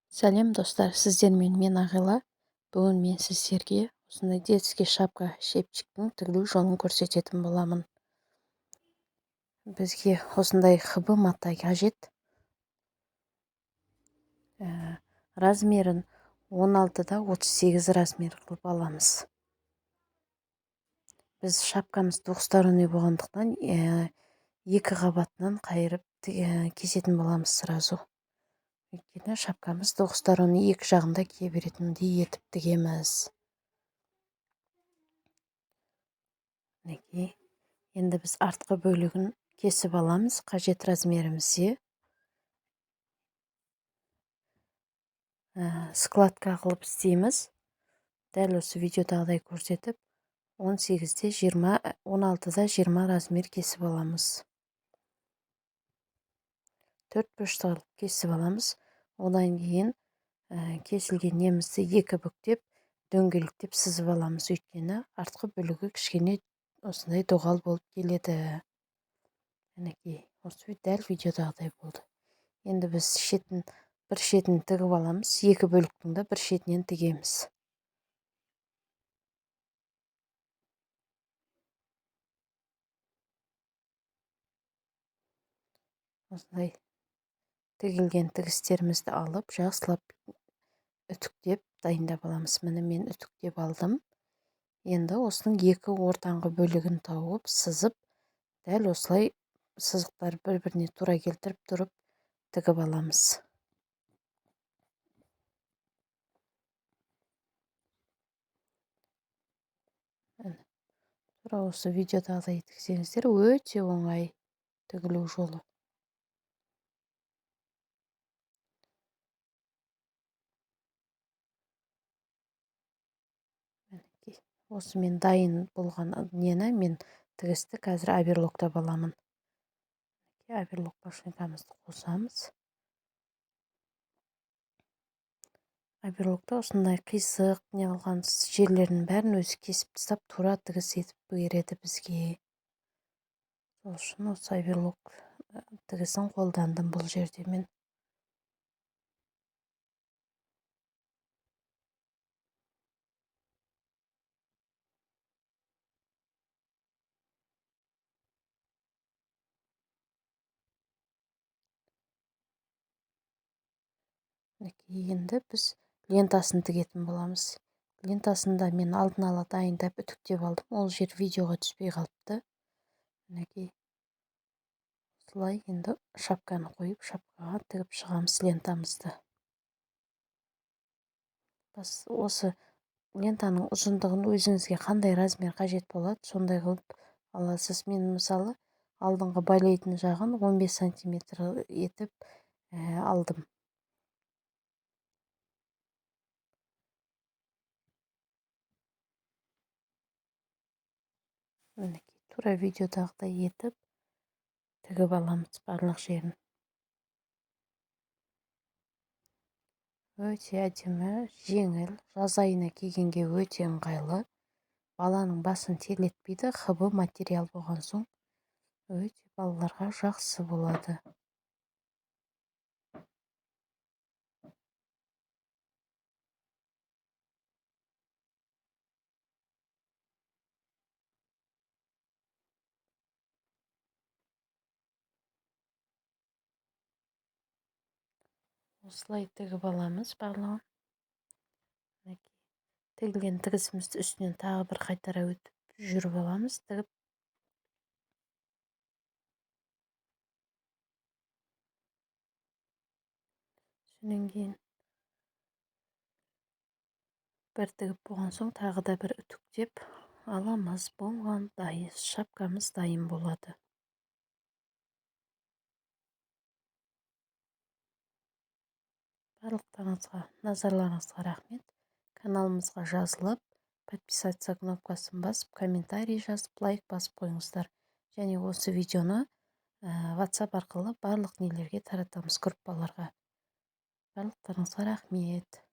Сәлем достар, сіздермен мен Ағила. Бүгін мен сіздерге осындай детский шапка шепчиктің тігілу жолын көрсететін боламын. Бізге осындай хыбы мата қажет. Размерін 16-да 38 размер қылып аламыз. Біз шапкамыз двухсторонний болғандықтан екі қабатынан қайырып кесетін боламыз сразу. Өйткені шапкамыз двухсторонний, екі жағында кие беретіндей етіп тігеміз. Енді біз артқы бөлігін кесіп аламыз қажет размерімізде. Складка қылып істейміз. Дәл осы видеодағыдай көрсетіп, 18-де 20, 16-да 20 размер кесіп аламыз. 4 бұрышты қылып кесіп аламыз. Одан кейін кесілген немізді екі бүктеп, дөңгелектеп сызып аламыз. Өйткені артқы бөлігі кішкене осындай доғал болып келеді. Осы дәл видеодағыдай болды. Енді біз бір шетін тігіп аламыз. Екі бөліктің де бір шетінен тігеміз. Осындай тігілген тігістерімізді алып, жақсылап үтіктеп дайындап аламыз. Міне мен үтіктеп алдым. Енді осының екі ортаңғы бөлігін тауып, сызып, дәл осылай сызықтар бір-біріне тура келтіріп тұрып тігіп аламыз. Тура осы видеодағыдай тіксеңіздер, өте оңай тігілу жолы. Осы мен дайын болған нені мен тігісті қазір оверлоктап аламын. Оверлок машинкамызды қосамыз. Оверлокта осындай қисық не қылған жерлерінің бәрін өзі кесіп тастап, тура тігіс етіп береді бізге. Сол үшін осы оверлок тігісін қолдандым бұл жерде мен. Енді біз лентасын тігетін боламыз. Лентасында мен алдын ала дайындап үтіктеп алдым. Ол жер видеоға түспей қалыпты. Осылай енді шапканы қойып, шапкаға тігіп шығамыз лентамызды. Осы лентаның ұзындығын өзіңізге қандай размер қажет болады, сондай қылып аласыз. Мен мысалы алдыңғы байлайтын жағын 15 сантиметр етіп алдым. Тура видеодағыдай етіп тігіп аламыз барлық жерін. Өте әдемі, жеңіл, жаз айына кигенге өте ыңғайлы. Баланың басын терлетпейді, хыбы материал болған соң өте балаларға жақсы болады. Осылай тігіп аламыз барлығын. Тігілген тігісімізді үстінен тағы бір қайтара өтіп жүріп аламыз, тігіп. Сонан кейін бір тігіп болған соң тағы да бір үтіктеп аламыз. Болған дайын, шапкамыз дайын болады. Барлықтарыңызға назарларыңызға рахмет. Каналымызға жазылып, подписаться кнопкасын басып, комментарий жазып, лайк басып қойыңыздар. Және осы видеоны WhatsApp арқылы барлық нелерге таратамыз, группаларға. Барлықтарыңызға рахмет.